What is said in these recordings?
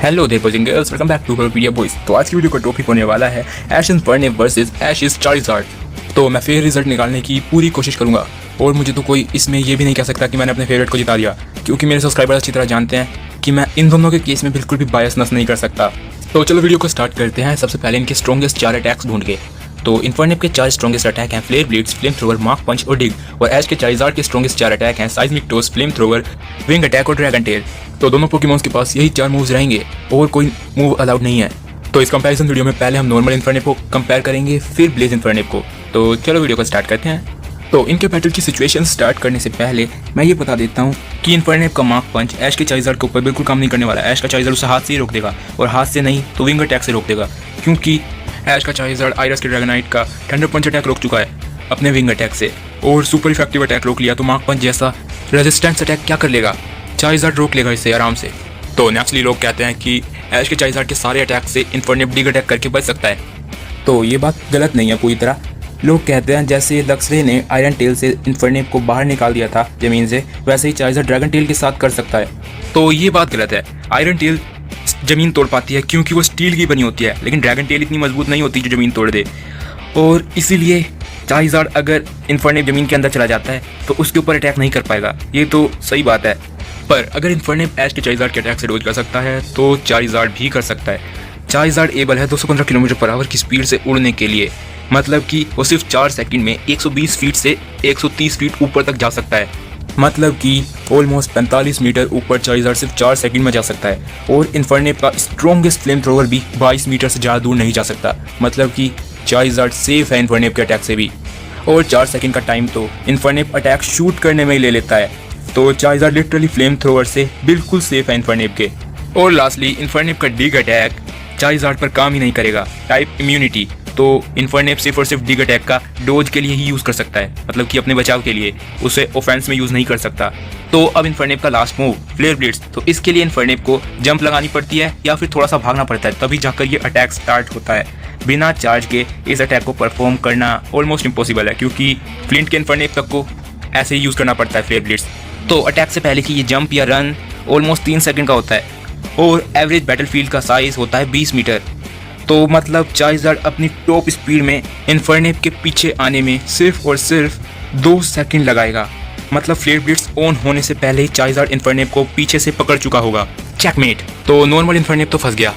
Hello there boys and girls, welcome back to video boys. तो आज की video का टॉपिक होने वाला है ऐश इनफर्नेप वर्सेस ऐश चार्जर्ड। तो मैं फेयर रिजल्ट निकालने की पूरी कोशिश करूंगा और मुझे तो कोई इसमें ये भी नहीं कह सकता कि मैंने अपने फेवरेट को जिता दिया, क्योंकि मेरे सब्सक्राइबर अच्छी तरह जानते हैं कि मैं इन दोनों के केस में बिल्कुल भी बायसनेस नहीं कर सकता। तो चलो वीडियो को स्टार्ट करते हैं। सबसे पहले इनके स्ट्रॉन्गेस्ट 4 अटैक्स ढूंढ के। तो इनफर्नेप के 4 स्ट्रॉन्गेस्ट अटैक हैं फ्लेयर ब्लीड्स, फ्लेम थ्रोवर, मार्क पंच और डिग। और ऐश के चार्जर्ड के स्ट्रॉन्गेस्ट 4 अटैक हैं seismic toss, flamethrower, wing attack और ड्रैगन टेल। तो दोनों पोकेमॉन्स के पास यही 4 मूव्स रहेंगे और कोई मूव अलाउड नहीं है। तो इस कंपैरिजन वीडियो में पहले हम नॉर्मल इनफर्नेप को कंपेयर करेंगे, फिर ब्लेज इनफर्नेप को। तो चलो वीडियो को स्टार्ट करते हैं। तो इनके बैटल की सिचुएशन स्टार्ट करने से पहले मैं ये बता देता हूँ कि इनफर्नेप का मार्क पंच ऐश के चार्जर्ड के ऊपर बिल्कुल काम नहीं करने वाला है। ऐश का चार्जर्ड उसे हाथ से ही रोक देगा, और हाथ से नहीं तो विंग अटैक से रोक देगा, क्योंकि ऐश का चार्जर्ड आयरस के ड्रैगनाइट का थंडर पंच अटैक रोक चुका है अपने विंग अटैक से, और सुपर इफेक्टिव अटैक रोक लिया। तो मार्क पंच जैसा रेजिस्टेंस अटैक क्या कर लेगा, चार्जर्ड रोक लेगा इसे आराम से। तो नेचुरली लोग कहते हैं कि ऐश के चार्जर्ड के सारे अटैक से इनफर्नेप डिग अटैक करके बच सकता है। तो ये बात गलत नहीं है पूरी तरह। लोग कहते हैं जैसे लक्सरे ने आयरन टेल से इनफर्नेप को बाहर निकाल दिया था ज़मीन से, वैसे ही चार्जर्ड ड्रैगन टेल के साथ कर सकता है। तो ये बात गलत है। आयरन टेल ज़मीन तोड़ पाती है क्योंकि वो स्टील की बनी होती है, लेकिन ड्रैगन टेल इतनी मजबूत नहीं होती जो ज़मीन तोड़ दे, और इसीलिए चार्जर्ड अगर इनफर्नेप ज़मीन के अंदर चला जाता है तो उसके ऊपर अटैक नहीं कर पाएगा। ये तो सही बात है, पर अगर इनफर्नेप ऐश के चार्जर्ड के अटैक से डॉज कर सकता है तो चार्जर्ड भी कर सकता है। चार्जर्ड एबल है 215 किलोमीटर पर आवर की स्पीड से उड़ने के लिए, मतलब कि वो सिर्फ 4 सेकंड में 120 फीट से 130 फीट ऊपर तक जा सकता है। मतलब कि ऑलमोस्ट 45 मीटर ऊपर चार्जर्ड सिर्फ 4 सेकंड में जा सकता है। और इनफर्नेप का स्ट्रॉन्गेस्ट फ्लेम थ्रोवर भी 22 मीटर से ज़्यादा दूर नहीं जा सकता, मतलब कि चार्जर्ड सेफ है इनफर्नेप के अटैक से भी। और 4 सेकंड का टाइम तो इनफर्नेप अटैक शूट करने में ही ले लेता है, तो चार्जर्ड लिटरली फ्लेम थ्रोवर से बिल्कुल सेफ है इनफर्नेप के। और लास्टली इनफर्नेप का डिग अटैक चार्जर्ड पर काम ही नहीं करेगा। टाइप इम्यूनिटी, तो इनफर्नेप सिर्फ और सिर्फ डिग अटैक का डोज के लिए ही यूज़ कर सकता है, मतलब कि अपने बचाव के लिए, उसे ऑफेंस में यूज़ नहीं कर सकता। तो अब इनफर्नेप का लास्ट मूव फ्लेयर ब्लीड्स, तो इसके लिए इनफर्नेप को जंप लगानी पड़ती है या फिर थोड़ा सा भागना पड़ता है, तभी जाकर ये अटैक स्टार्ट होता है। बिना चार्ज के इस अटैक को परफॉर्म करना ऑलमोस्ट इम्पॉसिबल है, क्योंकि फ्लिंट के इनफर्नेप तक को ऐसे ही यूज़ करना पड़ता है फ्लेयर ब्लीड्स। तो अटैक से पहले कि ये जंप या रन ऑलमोस्ट 3 सेकंड का होता है, और एवरेज बैटलफील्ड का साइज़ होता है 20 मीटर। तो मतलब चार्जर्ड अपनी टॉप स्पीड में इनफर्नेप के पीछे आने में सिर्फ और सिर्फ 2 सेकंड लगाएगा। मतलब फ्लेयर ब्लीड्स ऑन होने से पहले ही चार्जर्ड इनफर्नेप को पीछे से पकड़ चुका होगा। चेकमेट। तो नॉर्मल इनफर्नेप तो फंस गया।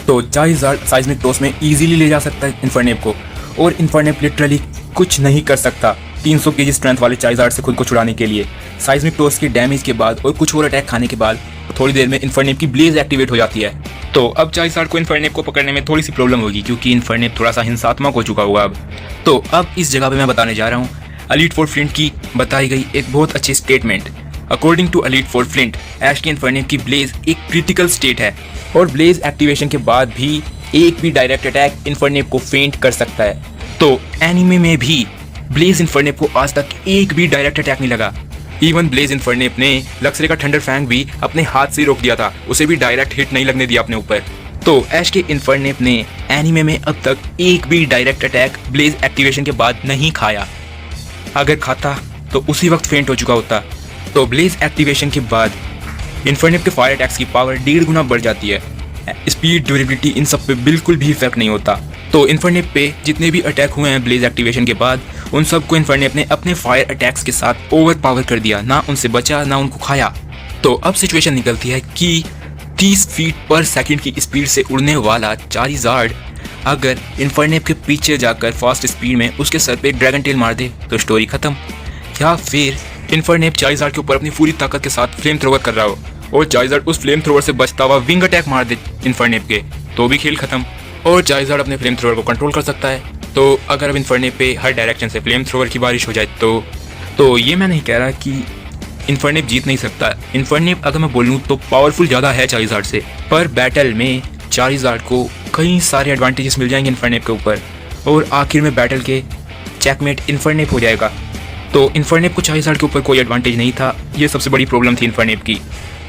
तो चार्जर्ड साइज़मिक टॉस में इजीली ले जा सकता है इनफर्नेप को, और इनफर्नेप लिटरली कुछ नहीं कर सकता 300 केजी स्ट्रेंथ वाले चार्जर्ड से खुद को छुड़ाने के लिए। साइज़मिक टॉस के डैमेज के बाद और कुछ और अटैक खाने के बाद थोड़ी देर में इनफर्नेप की ब्लेज एक्टिवेट हो जाती है। तो अब चार्जर्ड को इनफर्नेप को पकड़ने में थोड़ी सी प्रॉब्लम होगी, क्योंकि इनफर्नेप थोड़ा सा हिंसात्मक हो चुका होगा अब। तो अब इस जगह पे मैं बताने जा रहा हूँ एलीट फोर फ्लिंट की बताई गई एक बहुत अच्छी statement. According to Elite Four Flint, Ash के इनफर्नेप की ब्लेज एक क्रिटिकल स्टेट है, और ब्लेज एक्टिवेशन के बाद भी एक भी डायरेक्ट अटैक इनफर्नेप को फेंट कर सकता है। तो एनिमे में भी ब्लेज इनफर्नेप को आज तक एक भी डायरेक्ट अटैक नहीं लगा। इवन ब्लेज इनफर्नेप ने लक्सरे का थंडर फैंग भी अपने हाथ से रोक दिया था, उसे भी डायरेक्ट हिट नहीं लगने दिया अपने ऊपर। तो ऐश के इनफर्नेप ने एनिमे में अब तक एक भी डायरेक्ट अटैक ब्लेज एक्टिवेशन के बाद नहीं खाया। अगर खाता तो उसी वक्त फेंट हो चुका होता। तो ब्लेज एक्टिवेशन के बाद इनफर्नेप के फायर अटैक्स की पावर 1.5 गुना बढ़ जाती है। स्पीड, ड्यूरेबिलिटी, इन सब पे बिल्कुल भी इफेक्ट नहीं होता। तो इनफर्नेप पे जितने भी अटैक हुए हैं ब्लेज एक्टिवेशन के बाद, उन सबको इनफर्नेप ने अपने फायर अटैक्स के साथ ओवर पावर कर दिया, ना उनसे बचा ना उनको खाया। तो अब सिचुएशन निकलती है कि 30 फीट पर सेकंड की स्पीड से उड़ने वाला चार्जर्ड अगर इनफर्नेप के पीछे जाकर फास्ट स्पीड में उसके सर पे एक ड्रैगन टेल मार दे तो स्टोरी खत्म। या फिर इनफर्नेप चार्जर्ड के ऊपर अपनी पूरी ताकत के साथ फ्लेम थ्रोवर कर रहा हो और चार्जर्ड उस फ्लेम थ्रोवर से बचता हुआ विंग अटैक मार दे इनफर्नेप के, तो भी खेल खत्म। और चार्जर्ड अपने फ्लेम थ्रोवर को कंट्रोल कर सकता है। तो अगर अब इनफर्नेप पे हर डायरेक्शन से फ्लेम थ्रोवर की बारिश हो जाए तो ये मैं नहीं कह रहा कि इनफर्नेप जीत नहीं सकता। इनफर्नेप अगर मैं बोलूँ तो पावरफुल ज़्यादा है चार्जर्ड से, पर बैटल में चार्जर्ड को कई सारे एडवांटेजेस मिल जाएंगे इनफर्नेप के ऊपर, और आखिर में बैटल के चेकमेट इनफर्नेप हो जाएगा। तो इनफर्नेप को चार्जर्ड के ऊपर कोई एडवांटेज नहीं था, ये सबसे बड़ी प्रॉब्लम थी इनफर्नेप की।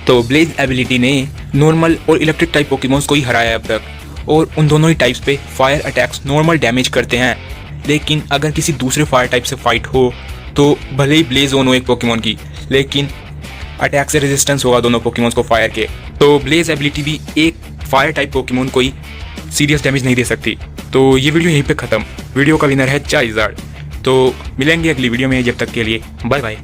तो ब्लेज एबिलिटी ने नॉर्मल और इलेक्ट्रिक टाइप पोकेमॉन्स को ही हराया अब तक, और उन दोनों ही टाइप्स पे फायर अटैक्स नॉर्मल डैमेज करते हैं। लेकिन अगर किसी दूसरे फायर टाइप से फाइट हो तो भले ही ब्लेज ऑन हो एक पोकेमॉन की, लेकिन अटैक से रेजिस्टेंस होगा दोनों पोकेमोन्स को फायर के। तो ब्लेज एबिलिटी भी एक फायर टाइप पोकेमोन कोई सीरियस डैमेज नहीं दे सकती। तो ये वीडियो यहीं पे ख़त्म। वीडियो का विनर है चार्जर। तो मिलेंगे अगली वीडियो में, जब तक के लिए बाय बाय।